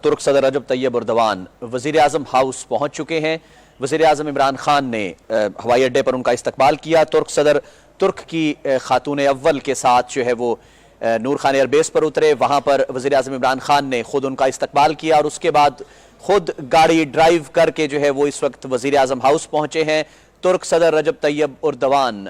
तुर्क सदर रजब तैयब उर्दवान वजीर आजम हाउस पहुंच चुके हैं। वजीर आजम इमरान खान ने हवाई अड्डे पर उनका इस्तकबाल किया। तुर्क सदर तुर्क की खातून अव्वल के साथ जो है वो नूर खान एयरबेस पर उतरे। वहां पर वजीर आजम इमरान खान ने खुद उनका इस्तकबाल किया और उसके बाद खुद गाड़ी ड्राइव करके जो है वो इस वक्त वजीर आजम हाउस पहुंचे हैं। तुर्क सदर रजब तैयब उर्दवान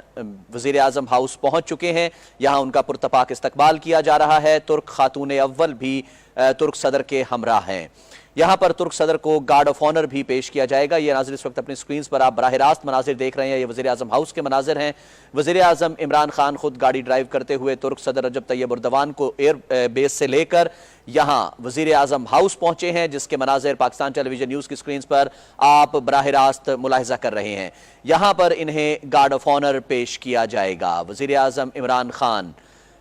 वजीर आजम हाउस पहुंच चुके हैं। यहाँ उनका पुरतपाक इस्तकबाल किया जा रहा है। तुर्क खातून अव्वल भी तुर्क सदर के हमरा हैं। यहाँ पर तुर्क सदर को गार्ड ऑफ ऑनर भी पेश किया जाएगा। ये नाज़िर इस वक्त अपनी स्क्रीन पर आप बराह रास्त मनाजिर देख रहे हैं। ये वज़ीर आज़म हाउस के मनाजिर हैं। वज़ीर आज़म इमरान खान खुद गाड़ी ड्राइव करते हुए तुर्क सदर रजब तैयब उर्दवान को एयर बेस से लेकर यहाँ वज़ीर आज़म हाउस पहुंचे हैं, जिसके मनाजिर पाकिस्तान टेलीविजन न्यूज़ की स्क्रीन पर आप बराह रास्त मुलाहिजा कर रहे हैं। यहाँ पर इन्हें गार्ड ऑफ ऑनर पेश किया जाएगा। वज़ीर आज़म इमरान खान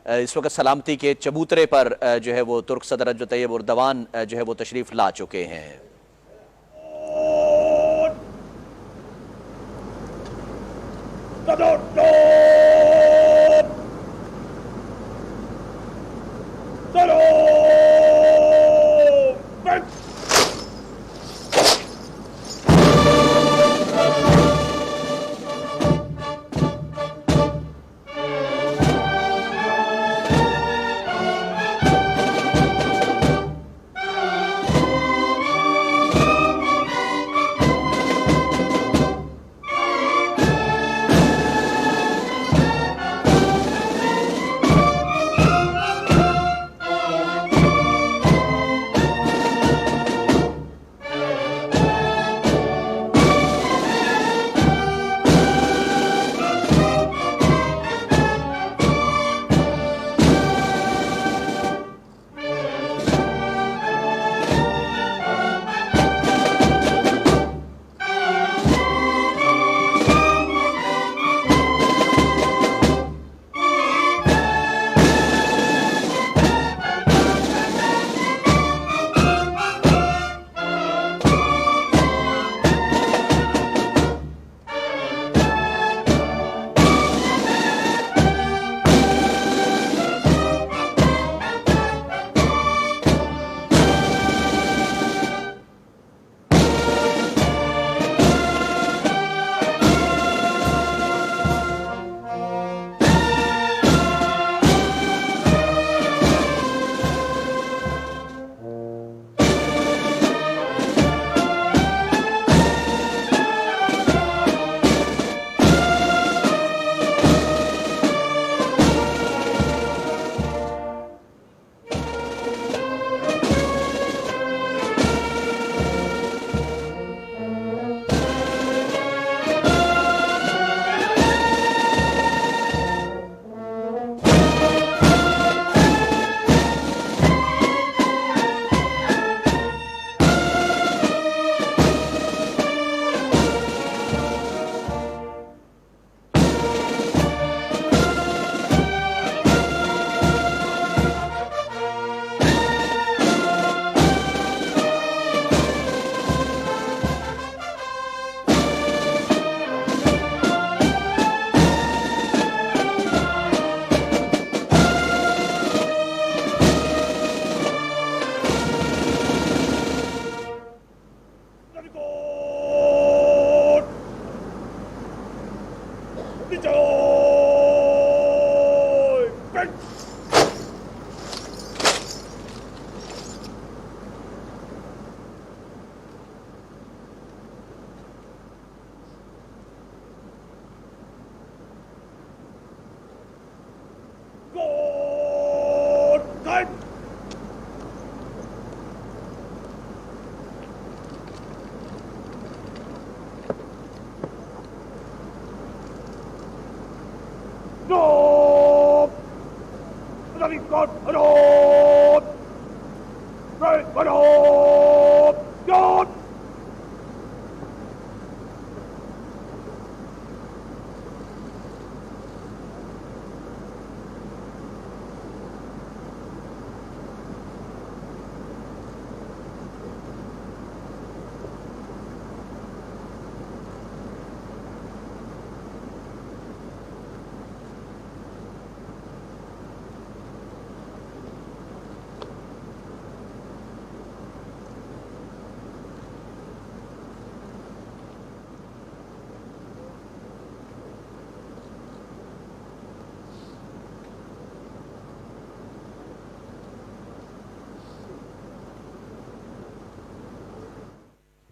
इस वक्त सलामती के चबूतरे पर जो है वो तुर्क सदर रजब तैयब उर्दवान जो है वो तशरीफ ला चुके हैं।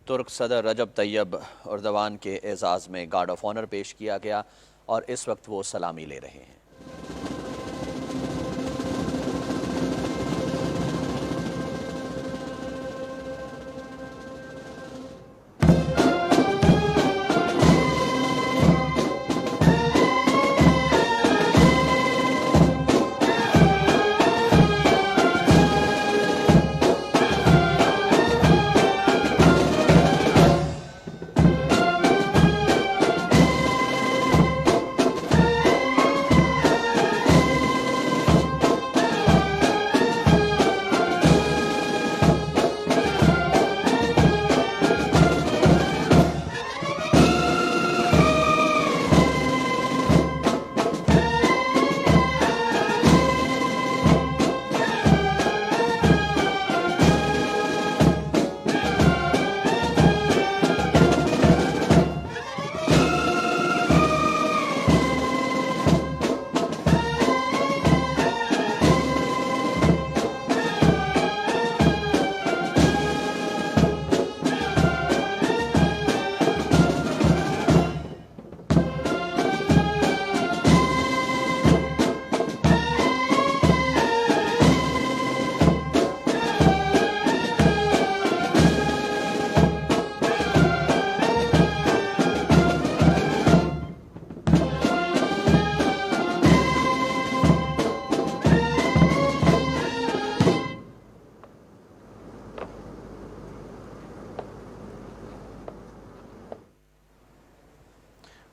तुर्क सदर रजब तैयब उर्दवान के एजाज़ में गार्ड ऑफ ऑनर पेश किया गया और इस वक्त वो सलामी ले रहे हैं।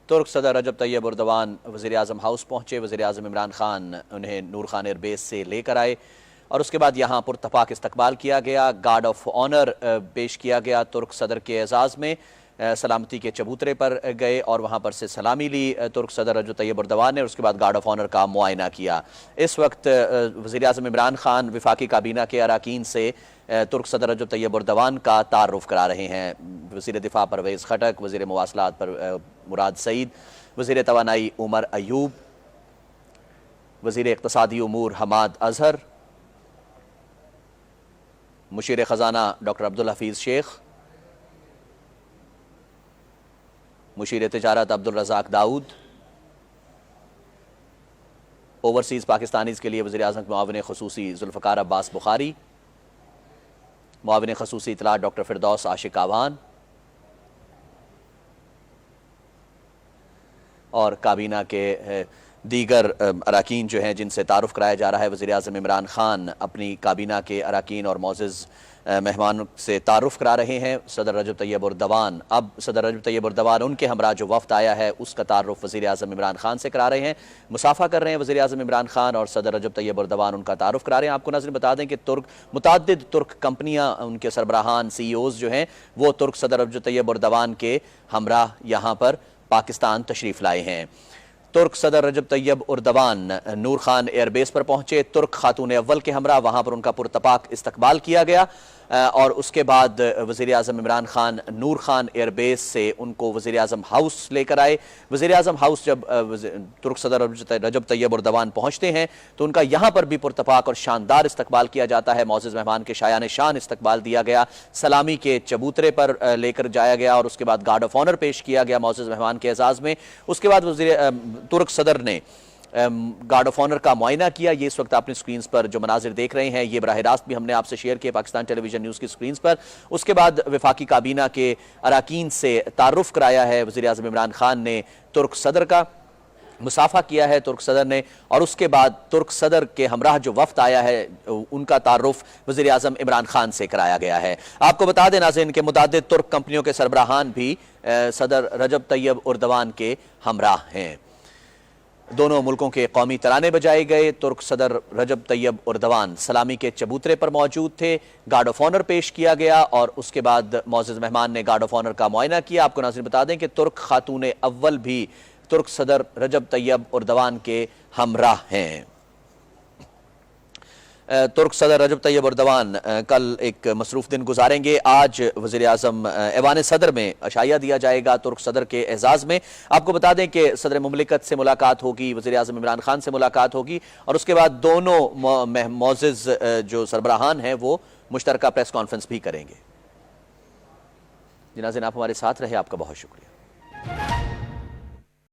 तुर्क सदर रजब तैयब उर्दवान वज़ीर आज़म हाउस पहुँचे। वज़ीर आज़म इमरान खान उन्हें नूर खान एयरबेस से लेकर आए और उसके बाद यहाँ पुरतपाक इस्तकबाल किया गया। गार्ड ऑफ ऑनर पेश किया गया। तुर्क सदर के एजाज़ में सलामती के चबूतरे पर गए और वहाँ पर से सलामी ली तुर्क सदर रजब तैयब उर्दवान ने। उसके बाद गार्ड ऑफ ऑनर का मुआयना किया। इस वक्त वज़ीर आज़म इमरान खान वफाकी काबीना के अरकान से तुर्क सदर रजब तैयब उर्दवान का तारुफ करा रहे हैं। वज़ीर दिफा परवेज़ खटक, वज़ीर मवासलात पर मुराद सईद, वज़ीर तवानाई उमर अयूब, वज़ीर इक़्तिसादी उमूर हमाद अजहर, मुशीर ख़ज़ाना डॉक्टर अब्दुल हफीज़ शेख, मुशीर तिजारत अब्दुल रज़ाक दाऊद, ओवरसीज़ पाकिस्तानीज़ के लिए वज़ीर आज़म के मुआविन ख़ुसूसी ज़ुल्फ़कार अब्बास बुखारी, मुआविन ख़ुसूसी इत्तलात डॉक्टर फ़िरदौस आशिक आवान और काबीना के दीगर अरकान जो हैं जिनसे तारुफ कराया जा रहा है। वज़ीर आज़म इमरान खान अपनी काबीना के अरकान और मोअज़्ज़ज़ मेहमान से तारुफ करा रहे हैं। सदर रजब तैयब उर्दवान अब सदर रजब तैयब उर्दवान उनके हमरा जो वफ़द आया है उसका तारुफ वज़ीर आज़म इमरान खान से करा रहे हैं। मुसाफ़ा कर रहे हैं वज़ीर आज़म इमरान खान और सदर रजब तैयब उर्दवान उनका तारुफ करा रहे हैं। आपको नाज़रीन बता दें कि मुतअद्दिद तुर्क कंपनियाँ, उनके सरबराहान CEOs जो हैं वो तुर्क सदर रजब तैयब उर्दवान के हमरा यहाँ पर पाकिस्तान तशरीफ़ लाए हैं। तुर्क सदर रजब तैयब उर्दवान नूर खान एयरबेस पर पहुंचे। तुर्क खातून अव्वल के हमरा वहां पर उनका पुरतपाक इस्तकबाल किया गया और उसके बाद वज़ीर आज़म इमरान खान नूर खान एयरबेस से उनको वज़ीर आज़म हाउस लेकर आए। वज़ीर आज़म हाउस जब तुर्क सदर रजब तैयब उर्दवान पहुँचते हैं तो उनका यहाँ पर भी पुरतपाक और शानदार इस्तकबाल किया जाता है। मोअज़्ज़ज़ मेहमान के शायान शान इस्तकबाल दिया गया, सलामी के चबूतरे पर लेकर जाया गया और उसके बाद गार्ड ऑफ ऑनर पेश किया गया मोअज़्ज़ज़ मेहमान के एजाज़ में। उसके बाद तुर्क सदर ने गार्ड ऑफ ऑनर का मुआयना किया। ये इस वक्त आपने स्क्रीन पर जो मनाजिर देख रहे हैं ये बराह रास्त भी हमने आपसे शेयर किए पाकिस्तान टेलीविजन न्यूज़ की स्क्रीन पर। उसके बाद वफाकी काबीना के अरकान से तारुफ कराया है वज़ीर आज़म इमरान खान ने। तुर्क सदर का मुसाफा किया है तुर्क सदर ने और उसके बाद तुर्क सदर के हमराह जो वफ़द आया है उनका तारुफ वज़ीर आज़म इमरान खान से कराया गया है। आपको बता दें नाज़रीन के मुतअद्दिद तुर्क कंपनियों के सरबराहान भी सदर रजब तैयब उर्दवान के हमराह हैं। दोनों मुल्कों के कौमी तराने बजाए गए। तुर्क सदर रजब तैयब उर्दवान सलामी के चबूतरे पर मौजूद थे। गार्ड ऑफ ऑनर पेश किया गया और उसके बाद मोअज़्ज़ज़ मेहमान ने गार्ड ऑफ ऑनर का मुआयना किया। आपको नाज़रीन बता दें कि तुर्क खातून अव्वल भी तुर्क सदर रजब तैयब उर्दवान के हमराह हैं। तुर्क सदर रजब तैयब उर्दवान कल एक मसरूफ़ दिन गुजारेंगे। आज वज़ीर आज़म ऐवान सदर में अशाया दिया जाएगा तुर्क सदर के एजाज़ में। आपको बता दें कि सदर मुमलिकत से मुलाकात होगी, वज़ीर आज़म इमरान खान से मुलाकात होगी और उसके बाद दोनों मोअज़्ज़ज़ जो सरबराहान हैं वो मुश्तरका प्रेस कॉन्फ्रेंस भी करेंगे। जी नाज़रीन, आप हमारे साथ रहे, आपका बहुत शुक्रिया।